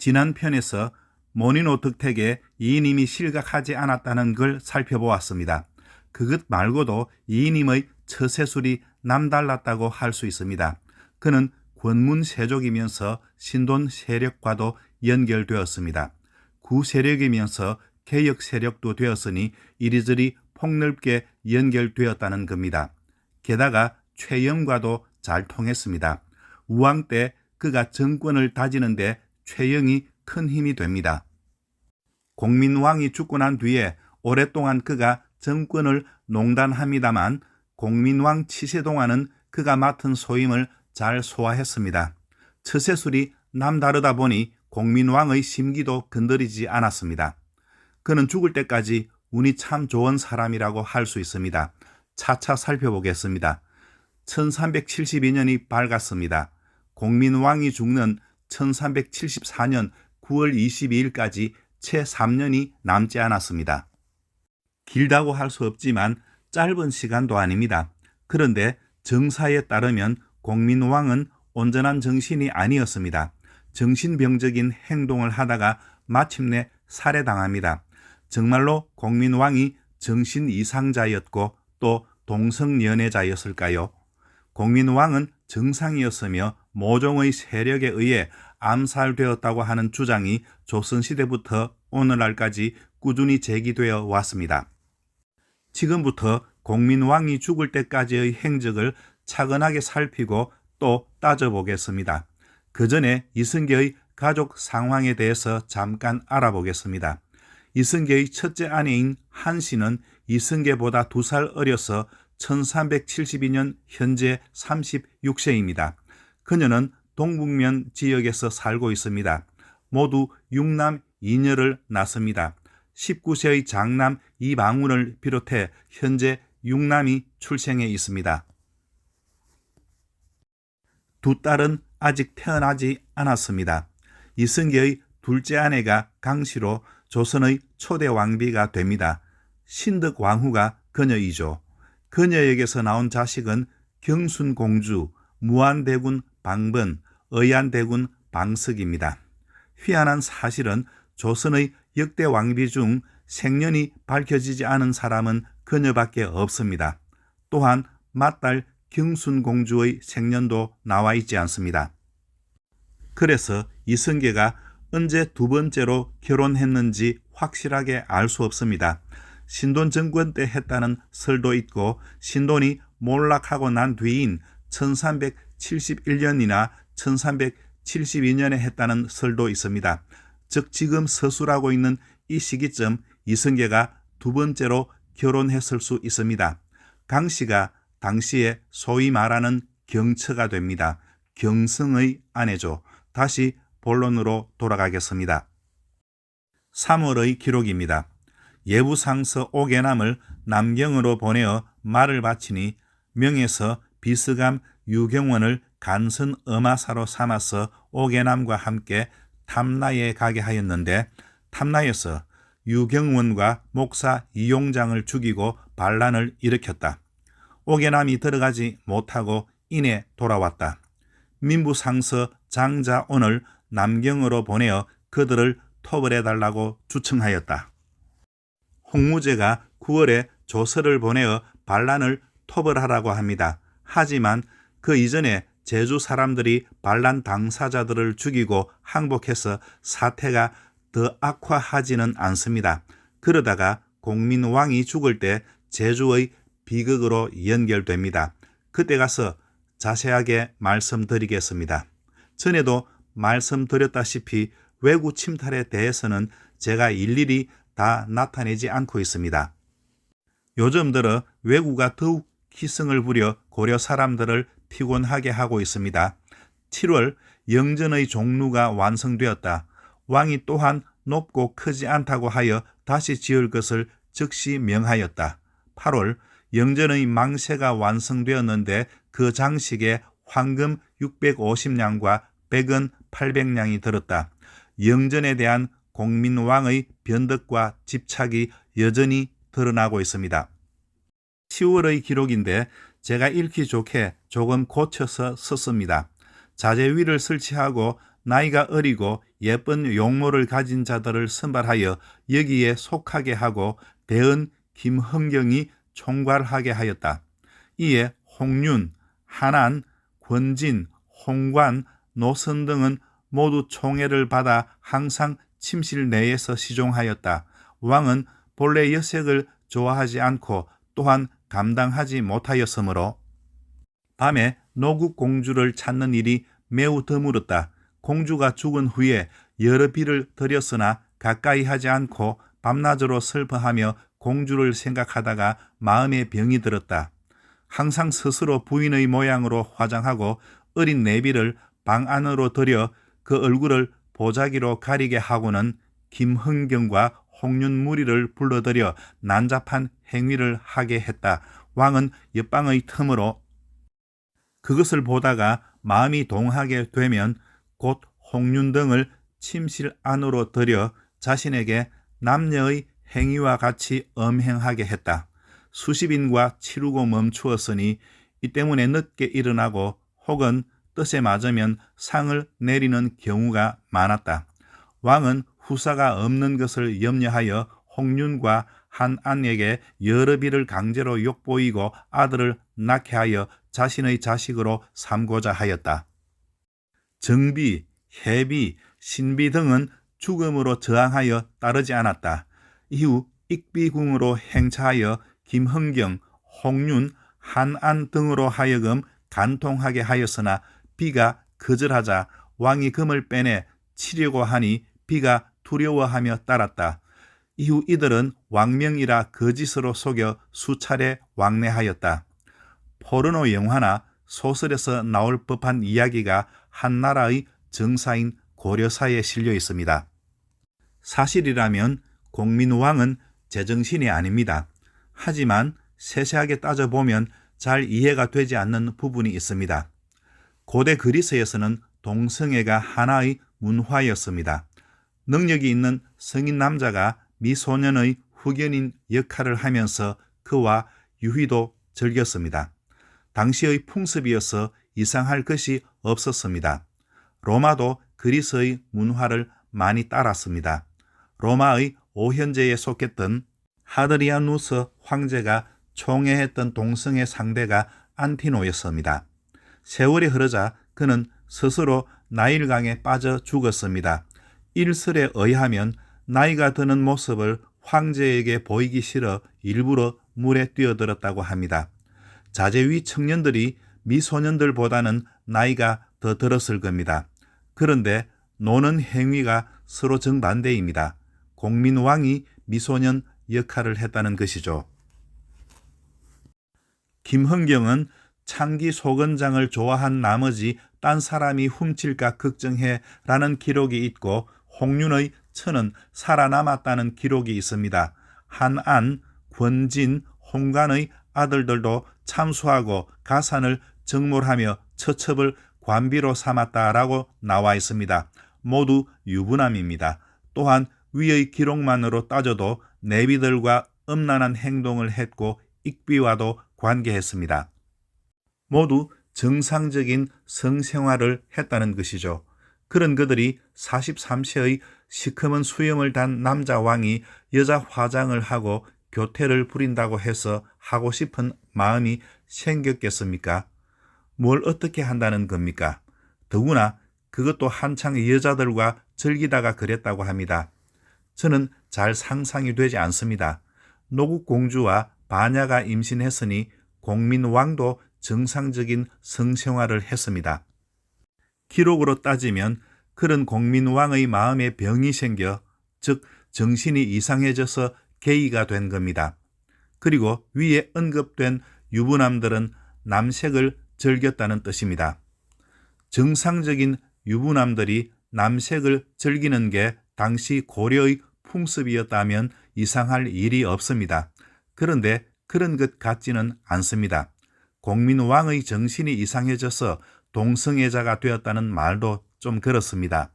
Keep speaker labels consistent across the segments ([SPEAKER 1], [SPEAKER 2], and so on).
[SPEAKER 1] 지난 편에서 모니노 득택에 이인임이 실각하지 않았다는 걸 살펴보았습니다. 그것 말고도 이인임의 처세술이 남달랐다고 할 수 있습니다. 그는 권문 세족이면서 신돈 세력과도 연결되었습니다. 구 세력이면서 개혁 세력도 되었으니 이리저리 폭넓게 연결되었다는 겁니다. 게다가 최영과도 잘 통했습니다. 우왕 때 그가 정권을 다지는데 최영이 큰 힘이 됩니다. 공민왕이 죽고 난 뒤에 오랫동안 그가 정권을 농단합니다만 공민왕 치세 동안은 그가 맡은 소임을 잘 소화했습니다. 처세술이 남다르다 보니 공민왕의 심기도 건드리지 않았습니다. 그는 죽을 때까지 운이 참 좋은 사람이라고 할 수 있습니다. 차차 살펴보겠습니다. 1372년이 밝았습니다. 공민왕이 죽는 1374년 9월 22일까지 채 3년이 남지 않았습니다. 길다고 할 수 없지만 짧은 시간도 아닙니다. 그런데 정사에 따르면 공민왕은 온전한 정신이 아니었습니다. 정신병적인 행동을 하다가 마침내 살해당합니다. 정말로 공민왕이 정신 이상자였고 또 동성연애자였을까요? 공민왕은 정상이었으며 모종의 세력에 의해 암살되었다고 하는 주장이 조선시대부터 오늘날까지 꾸준히 제기되어 왔습니다. 지금부터 공민왕이 죽을 때까지의 행적을 차근하게 살피고 또 따져보겠습니다. 그 전에 이승계의 가족 상황에 대해서 잠깐 알아보겠습니다. 이승계의 첫째 아내인 한씨는 이승계보다 2살 어려서 1372년 현재 36세입니다. 그녀는 동북면 지역에서 살고 있습니다. 모두 6남 2녀를 낳습니다. 19세의 장남 이방운을 비롯해 현재 6남이 출생해 있습니다. 두 딸은 아직 태어나지 않았습니다. 이승계의 둘째 아내가 강씨로 조선의 초대 왕비가 됩니다. 신덕왕후가 그녀이죠. 그녀에게서 나온 자식은 경순공주, 무안대군 방번, 의안대군 방석입니다. 희한한 사실은 조선의 역대 왕비 중 생년이 밝혀지지 않은 사람은 그녀밖에 없습니다. 또한 맏딸 경순공주의 생년도 나와 있지 않습니다. 그래서 이승계가 언제 두 번째로 결혼했는지 확실하게 알 수 없습니다. 신돈 정권 때 했다는 설도 있고 신돈이 몰락하고 난 뒤인 1371년이나 1372년에 했다는 설도 있습니다. 즉 지금 서술하고 있는 이 시기쯤 이승계가 두 번째로 결혼했을 수 있습니다. 강씨가 당시에 소위 말하는 경처가 됩니다. 경성의 아내죠. 다시 본론으로 돌아가겠습니다. 3월의 기록입니다. 예부상서 오개남을 남경으로 보내어 말을 바치니 명에서 비스감 유경원을 간선 엄하사로 삼아서 오개남과 함께 탐라에 가게 하였는데 탐라에서 유경원과 목사 이용장을 죽이고 반란을 일으켰다. 오개남이 들어가지 못하고 인해 돌아왔다. 민부상서 장자온을 남경으로 보내어 그들을 토벌해달라고 주청하였다. 홍무제가 9월에 조서를 보내어 반란을 토벌하라고 합니다. 하지만 그 이전에 제주 사람들이 반란 당사자들을 죽이고 항복해서 사태가 더 악화하지는 않습니다. 그러다가 공민왕이 죽을 때 제주의 비극으로 연결됩니다. 그때 가서 자세하게 말씀드리겠습니다. 전에도 말씀드렸다시피 외구 침탈에 대해서는 제가 일일이 다 나타내지 않고 있습니다. 요즘 들어 외구가 더욱 기승을 부려 고려 사람들을 피곤하게 하고 있습니다. 7월 영전의 종루가 완성되었다. 왕이 또한 높고 크지 않다고 하여 다시 지을 것을 즉시 명하였다. 8월 영전의 망세가 완성되었는데 그 장식에 황금 650냥과 백은 800냥이 들었다. 영전에 대한 공민왕의 변덕과 집착이 여전히 드러나고 있습니다. 10월의 기록인데 제가 읽기 좋게 조금 고쳐서 썼습니다. 자재 위를 설치하고 나이가 어리고 예쁜 용모를 가진 자들을 선발하여 여기에 속하게 하고 대언 김흥경이 총괄하게 하였다. 이에 홍윤, 한안, 권진, 홍관, 노선 등은 모두 총애를 받아 항상 침실 내에서 시종하였다. 왕은 본래 여색을 좋아하지 않고 또한 감당하지 못하였으므로 밤에 노국 공주를 찾는 일이 매우 드물었다. 공주가 죽은 후에 여러 비를 드렸으나 가까이 하지 않고 밤낮으로 슬퍼하며 공주를 생각하다가 마음에 병이 들었다. 항상 스스로 부인의 모양으로 화장하고 어린 내비를 방 안으로 들여 그 얼굴을 보자기로 가리게 하고는 김흥경과 홍윤무리를 불러들여 난잡한 행위를 하게 했다. 왕은 옆방의 틈으로 그것을 보다가 마음이 동하게 되면 곧 홍윤 등을 침실 안으로 들여 자신에게 남녀의 행위와 같이 엄행하게 했다. 수십인과 치르고 멈추었으니 이 때문에 늦게 일어나고 혹은 뜻에 맞으면 상을 내리는 경우가 많았다. 왕은 후사가 없는 것을 염려하여 홍윤과 한안에게 여러 비를 강제로 욕보이고 아들을 낳게 하여 자신의 자식으로 삼고자 하였다. 정비, 해비, 신비 등은 죽음으로 저항하여 따르지 않았다. 이후 익비궁으로 행차하여 김흥경, 홍윤, 한안 등으로 하여금 간통하게 하였으나 비가 거절하자 왕이 금을 빼내 치려고 하니 비가 두려워하며 따랐다. 이후 이들은 왕명이라 거짓으로 속여 수차례 왕래하였다. 포르노 영화나 소설에서 나올 법한 이야기가 한 나라의 정사인 고려사에 실려 있습니다. 사실이라면 공민왕은 제정신이 아닙니다. 하지만 세세하게 따져보면 잘 이해가 되지 않는 부분이 있습니다. 고대 그리스에서는 동성애가 하나의 문화였습니다. 능력이 있는 성인 남자가 미소년의 후견인 역할을 하면서 그와 유희도 즐겼습니다. 당시의 풍습이어서 이상할 것이 없었습니다. 로마도 그리스의 문화를 많이 따랐습니다. 로마의 오현제에 속했던 하드리아누스 황제가 총애했던 동성애 상대가 안티노였습니다. 세월이 흐르자 그는 스스로 나일강에 빠져 죽었습니다. 일설에 의하면 나이가 드는 모습을 황제에게 보이기 싫어 일부러 물에 뛰어들었다고 합니다. 자제위 청년들이 미소년들보다는 나이가 더 들었을 겁니다. 그런데 노는 행위가 서로 정반대입니다. 공민왕이 미소년 역할을 했다는 것이죠. 김흥경은 창기 소건장을 좋아한 나머지 딴 사람이 훔칠까 걱정해 라는 기록이 있고 홍윤의 처는 살아남았다는 기록이 있습니다. 한안, 권진, 홍관의 아들들도 참수하고 가산을 정몰하며 처첩을 관비로 삼았다라고 나와 있습니다. 모두 유부남입니다. 또한 위의 기록만으로 따져도 내비들과 음란한 행동을 했고 익비와도 관계했습니다. 모두 정상적인 성생활을 했다는 것이죠. 그런 그들이 43세의 시커먼 수염을 단 남자 왕이 여자 화장을 하고 교태를 부린다고 해서 하고 싶은 마음이 생겼겠습니까? 뭘 어떻게 한다는 겁니까? 더구나 그것도 한창 여자들과 즐기다가 그랬다고 합니다. 저는 잘 상상이 되지 않습니다. 노국공주와 바냐가 임신했으니 공민왕도 정상적인 성생활을 했습니다. 기록으로 따지면 그런 공민왕의 마음에 병이 생겨 즉 정신이 이상해져서 게이가 된 겁니다. 그리고 위에 언급된 유부남들은 남색을 즐겼다는 뜻입니다. 정상적인 유부남들이 남색을 즐기는 게 당시 고려의 풍습이었다면 이상할 일이 없습니다. 그런데 그런 것 같지는 않습니다. 공민왕의 정신이 이상해져서 동성애자가 되었다는 말도 좀 그렇습니다.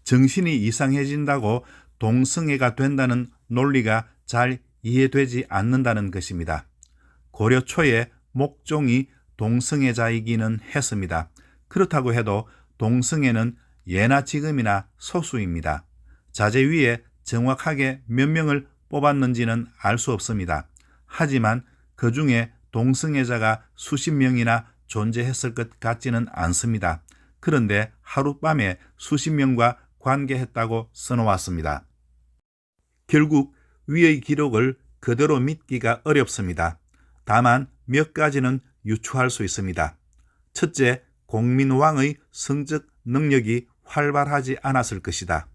[SPEAKER 1] 정신이 이상해진다고 동성애가 된다는 논리가 잘 이해되지 않는다는 것입니다. 고려 초에 목종이 동성애자이기는 했습니다. 그렇다고 해도 동성애는 예나 지금이나 소수입니다. 자재위에 정확하게 몇 명을 뽑았는지는 알 수 없습니다. 하지만 그 중에 동승혜자가 수십 명이나 존재했을 것 같지는 않습니다. 그런데 하룻밤에 수십 명과 관계했다고 써놓았습니다. 결국 위의 기록을 그대로 믿기가 어렵습니다. 다만 몇 가지는 유추할 수 있습니다. 첫째, 공민왕의 성적 능력이 활발하지 않았을 것이다.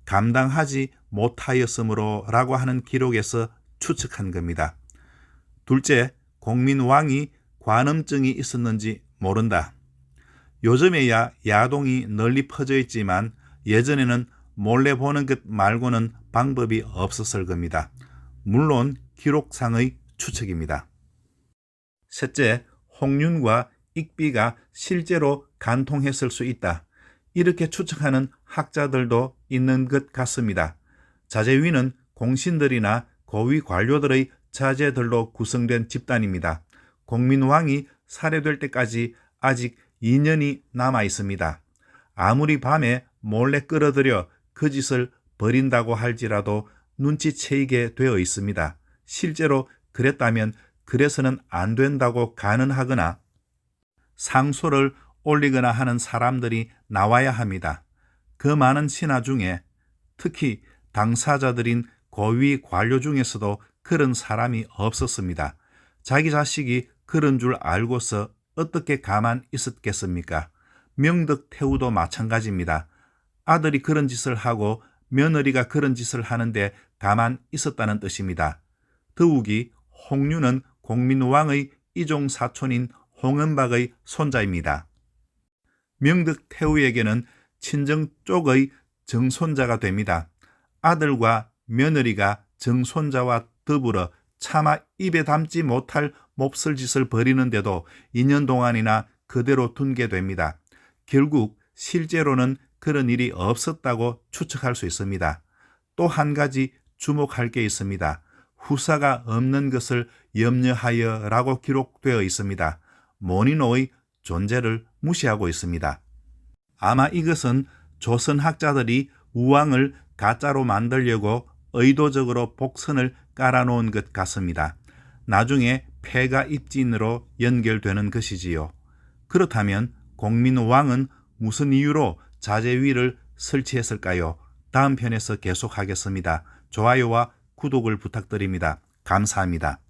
[SPEAKER 1] 감당하지 못하였으므로 라고 하는 기록에서 추측한 겁니다. 둘째, 공민왕이 관음증이 있었는지 모른다. 요즘에야 야동이 널리 퍼져 있지만 예전에는 몰래 보는 것 말고는 방법이 없었을 겁니다. 물론 기록상의 추측입니다. 셋째, 홍윤과 익비가 실제로 간통했을 수 있다. 이렇게 추측하는 학자들도 있는 것 같습니다. 자재위는 공신들이나 고위 관료들의 자제들로 구성된 집단입니다. 공민왕이 살해될 때까지 아직 2년이 남아 있습니다. 아무리 밤에 몰래 끌어들여 그 짓을 벌인다고 할지라도 눈치채이게 되어 있습니다. 실제로 그랬다면 그래서는 안 된다고 간언하거나 상소를 올리거나 하는 사람들이 나와야 합니다. 그 많은 신하 중에 특히 당사자들인 고위 관료 중에서도 그런 사람이 없었습니다. 자기 자식이 그런 줄 알고서 어떻게 가만 있었겠습니까? 명덕태후도 마찬가지입니다. 아들이 그런 짓을 하고 며느리가 그런 짓을 하는데 가만 있었다는 뜻입니다. 더욱이 홍윤은 공민왕의 이종사촌인 홍은박의 손자입니다. 명덕태후에게는 친정 쪽의 정손자가 됩니다. 아들과 며느리가 정손자와 더불어 차마 입에 담지 못할 몹쓸 짓을 벌이는데도 2년 동안이나 그대로 둔게 됩니다. 결국 실제로는 그런 일이 없었다고 추측할 수 있습니다. 또 한 가지 주목할 게 있습니다. 후사가 없는 것을 염려하여 라고 기록되어 있습니다. 모니노의 존재를 무시하고 있습니다. 아마 이것은 조선학자들이 우왕을 가짜로 만들려고 의도적으로 복선을 깔아놓은 것 같습니다. 나중에 폐가 입진으로 연결되는 것이지요. 그렇다면 공민왕은 무슨 이유로 자재위를 설치했을까요? 다음 편에서 계속하겠습니다. 좋아요와 구독을 부탁드립니다. 감사합니다.